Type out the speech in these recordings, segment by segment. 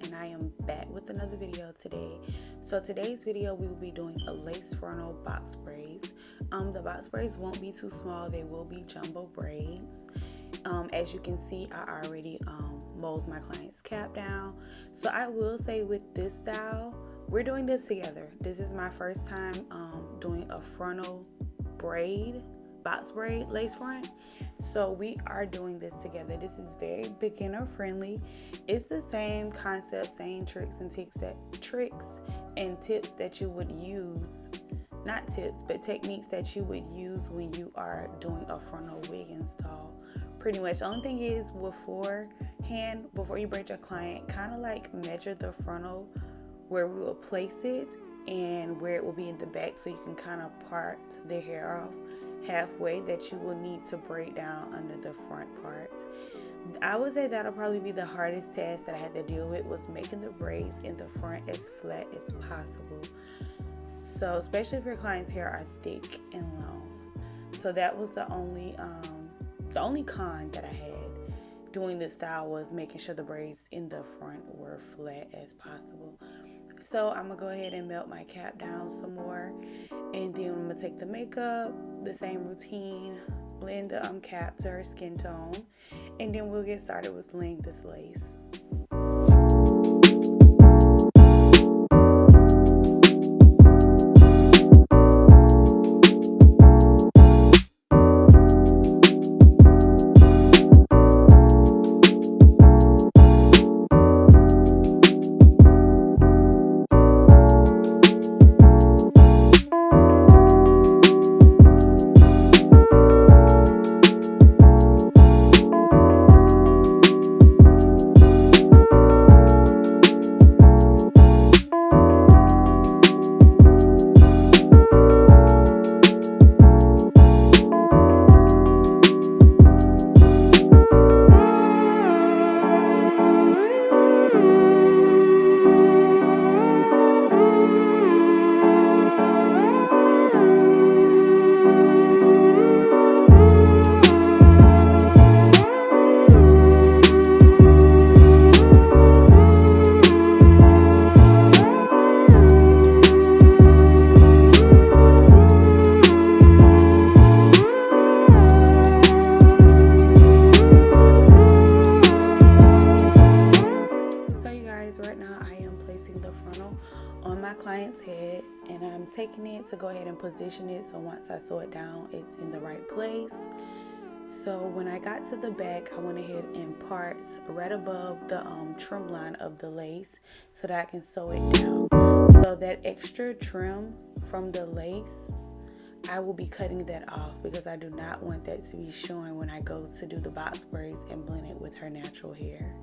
and I am back with another video today. So today's video we will be doing a lace frontal box braids. The box braids won't be too small, they will be jumbo braids. As you can see, I already molded my client's cap down. So I will say with this style, we're doing this together. This is my first time doing a frontal braid, box braid lace front. So we are doing this together. This is very beginner friendly. It's the same concept, same tricks and tips that you would use, not tips, but techniques that you would use when you are doing a frontal wig install. Pretty much. The only thing is, before you braid your client, kind of like measure the frontal where we will place it and where it will be in the back, so you can kind of part the hair off halfway that you will need to braid down under the front part. I would say that'll probably be the hardest task that I had to deal with, was making the braids in the front as flat as possible. So especially if your client's hair are thick and long. So that was the only con that I had doing this style, was making sure the braids in the front were flat as possible. So I'm gonna go ahead and melt my cap down some more, and then I'm gonna take the makeup, the same routine, blend the cap to her skin tone, and then we'll get started with laying this lace. On my client's head, and I'm taking it to go ahead and position it so once I sew it down, it's in the right place. So when I got to the back, I went ahead and part right above the trim line of the lace so that I can sew it down. So that extra trim from the lace, I will be cutting that off because I do not want that to be showing when I go to do the box braids and blend it with her natural hair.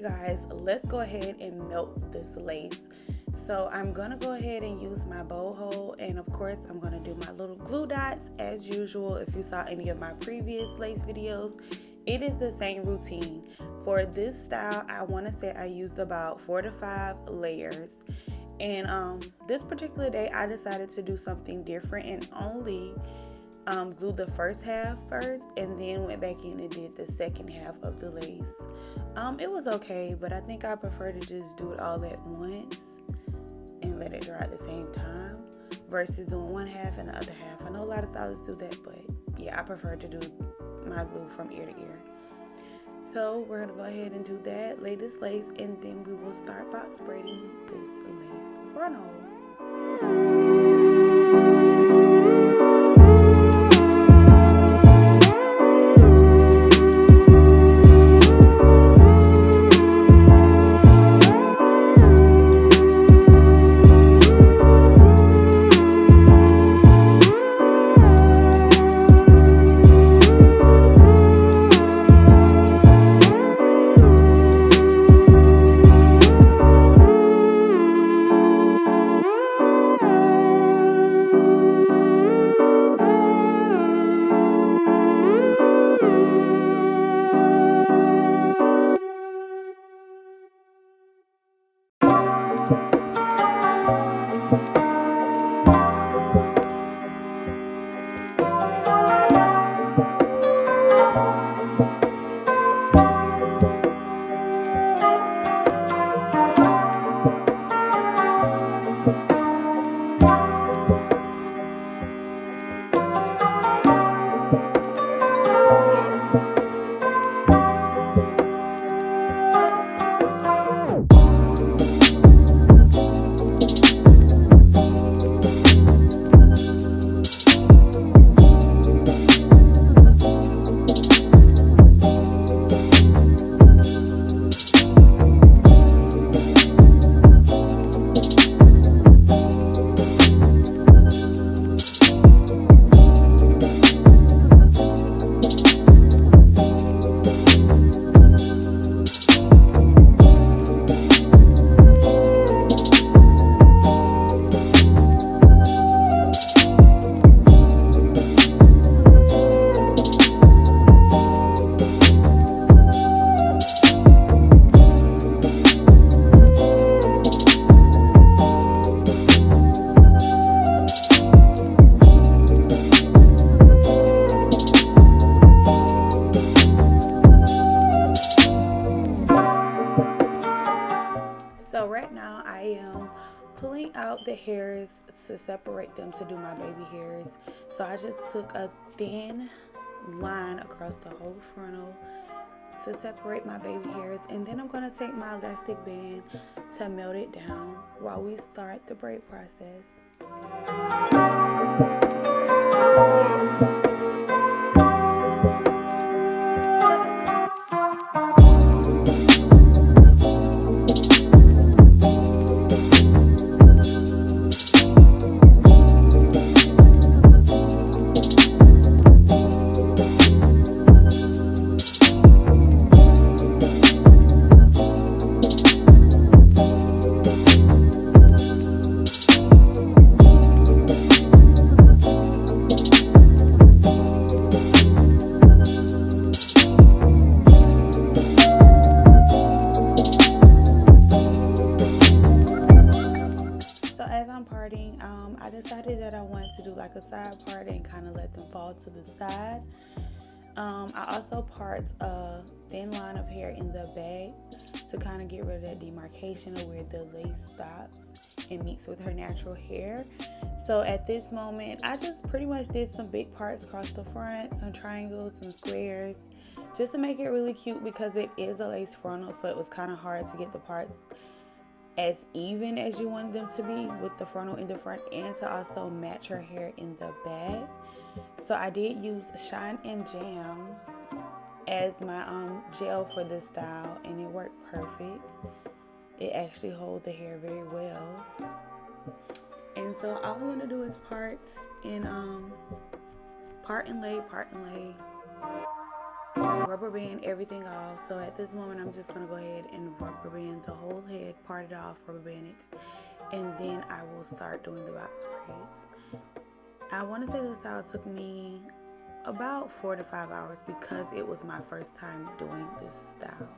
guys, let's go ahead and melt this lace. So I'm gonna go ahead and use my bow hole, and of course I'm gonna do my little glue dots as usual. If you saw any of my previous lace videos, it is the same routine. For this style, I want to say I used about 4 to 5 layers, and this particular day I decided to do something different and only glued the first half first, and then went back in and did the second half of the lace. It was okay, but I think I prefer to just do it all at once and let it dry at the same time versus doing one half and the other half. I know a lot of stylists do that, but yeah, I prefer to do my glue from ear to ear. So we're gonna go ahead and do that, lay this lace, and then we will start box braiding this lace frontal. So right now I am pulling out the hairs to separate them to do my baby hairs. So I just took a thin line across the whole frontal to separate my baby hairs, and then I'm going to take my elastic band to melt it down while we start the braid process. I decided that I wanted to do like a side part and kind of let them fall to the side. I also part a thin line of hair in the back to kind of get rid of that demarcation of where the lace stops and meets with her natural hair. So at this moment, I just pretty much did some big parts across the front, some triangles, some squares, just to make it really cute because it is a lace frontal, so it was kind of hard to get the parts as even as you want them to be with the frontal in the front and to also match her hair in the back. So I did use Shine and Jam as my gel for this style, and it worked perfect. It actually holds the hair very well. And so all I'm going to do is part and lay. rubber band everything off. So at this moment, I'm just going to go ahead and rubber band the whole head, part it off, rubber band it, and then I will start doing the box braids. I want to say this style took me about 4 to 5 hours because it was my first time doing this style.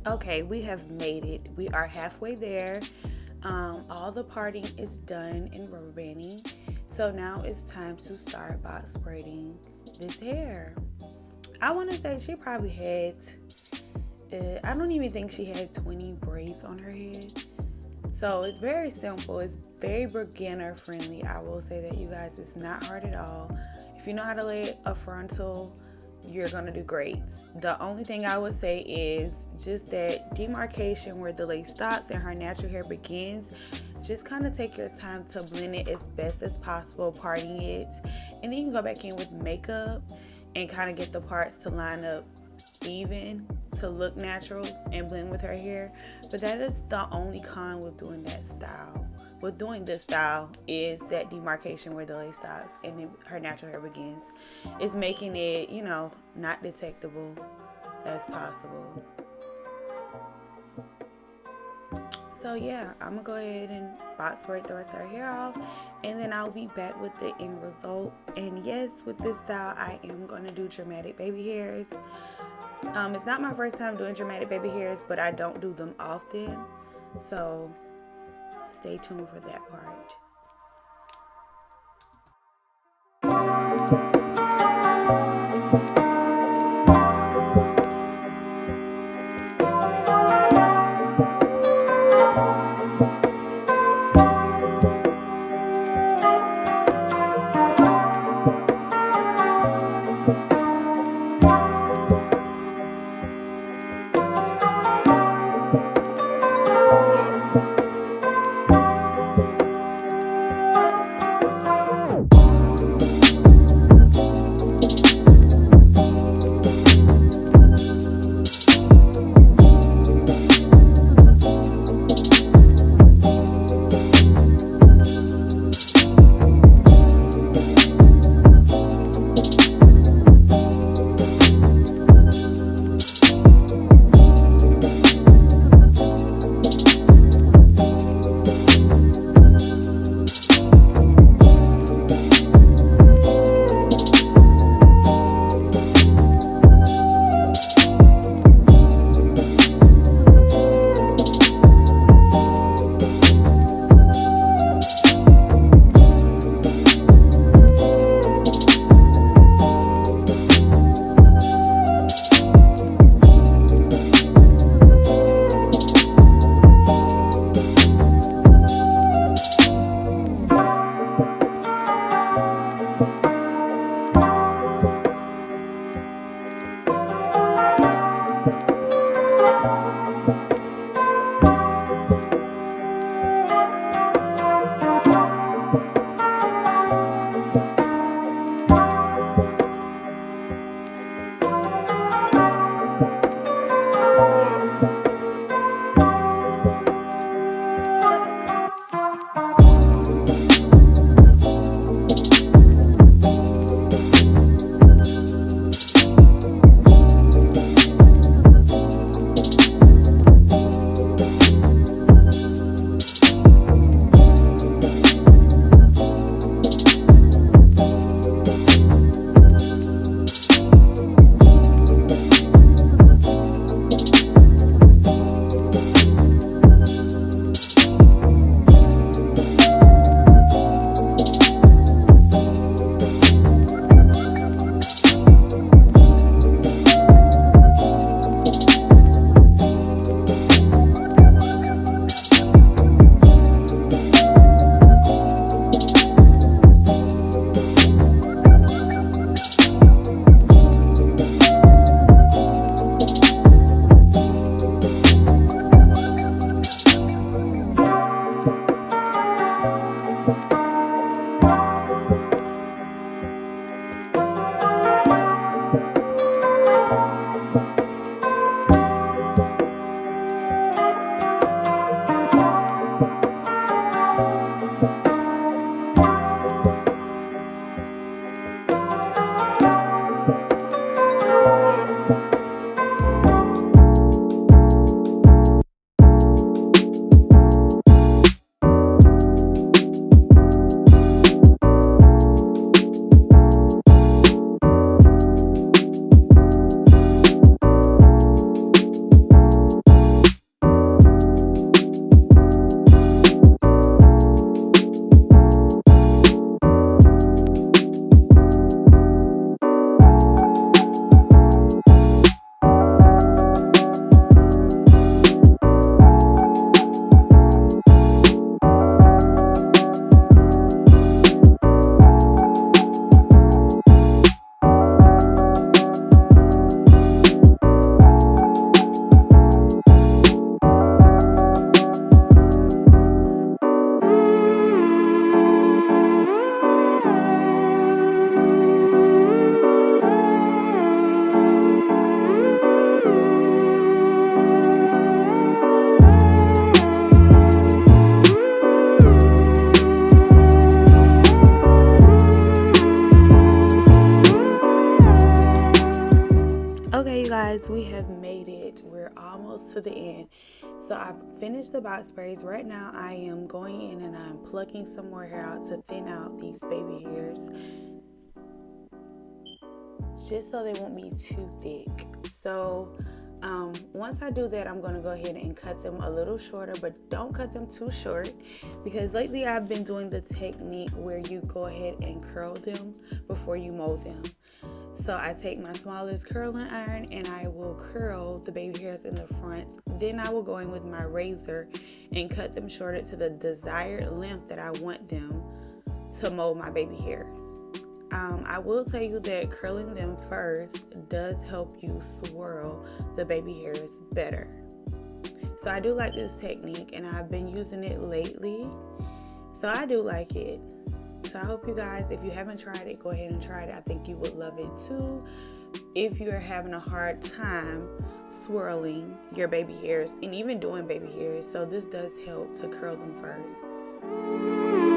Okay, we have made it. We are halfway there. All the parting is done in rubber banding. So now it's time to start box braiding this hair. I want to say she probably had, I don't even think she had 20 braids on her head. So it's very simple. It's very beginner friendly. I will say that, you guys, it's not hard at all. If you know how to lay a frontal, you're gonna do great. The only thing I would say is just that demarcation where the lace stops and her natural hair begins. Just kind of take your time to blend it as best as possible, parting it, and then you can go back in with makeup and kind of get the parts to line up even to look natural and blend with her hair. But that is the only con with doing that style. With doing this style is that demarcation where the lace stops and then her natural hair begins. It's making it, you know, not detectable as possible. So yeah, I'm gonna go ahead and box braid the rest of her hair off, and then I'll be back with the end result. And yes, with this style, I am gonna do dramatic baby hairs. It's not my first time doing dramatic baby hairs, but I don't do them often. So stay tuned for that part. the end. So I've finished the box braids. Right now I am going in and I'm plucking some more hair out to thin out these baby hairs, just so they won't be too thick. So once I do that, I'm going to go ahead and cut them a little shorter, but don't cut them too short, because lately I've been doing the technique where you go ahead and curl them before you mold them. So I take my smallest curling iron and I will curl the baby hairs in the front. Then I will go in with my razor and cut them shorter to the desired length that I want them to mold my baby hairs. I will tell you that curling them first does help you swirl the baby hairs better. So I do like this technique and I've been using it lately. So I do like it. So I hope you guys, if you haven't tried it, go ahead and try it. I think you would love it too. If you're having a hard time swirling your baby hairs and even doing baby hairs, so this does help to curl them first.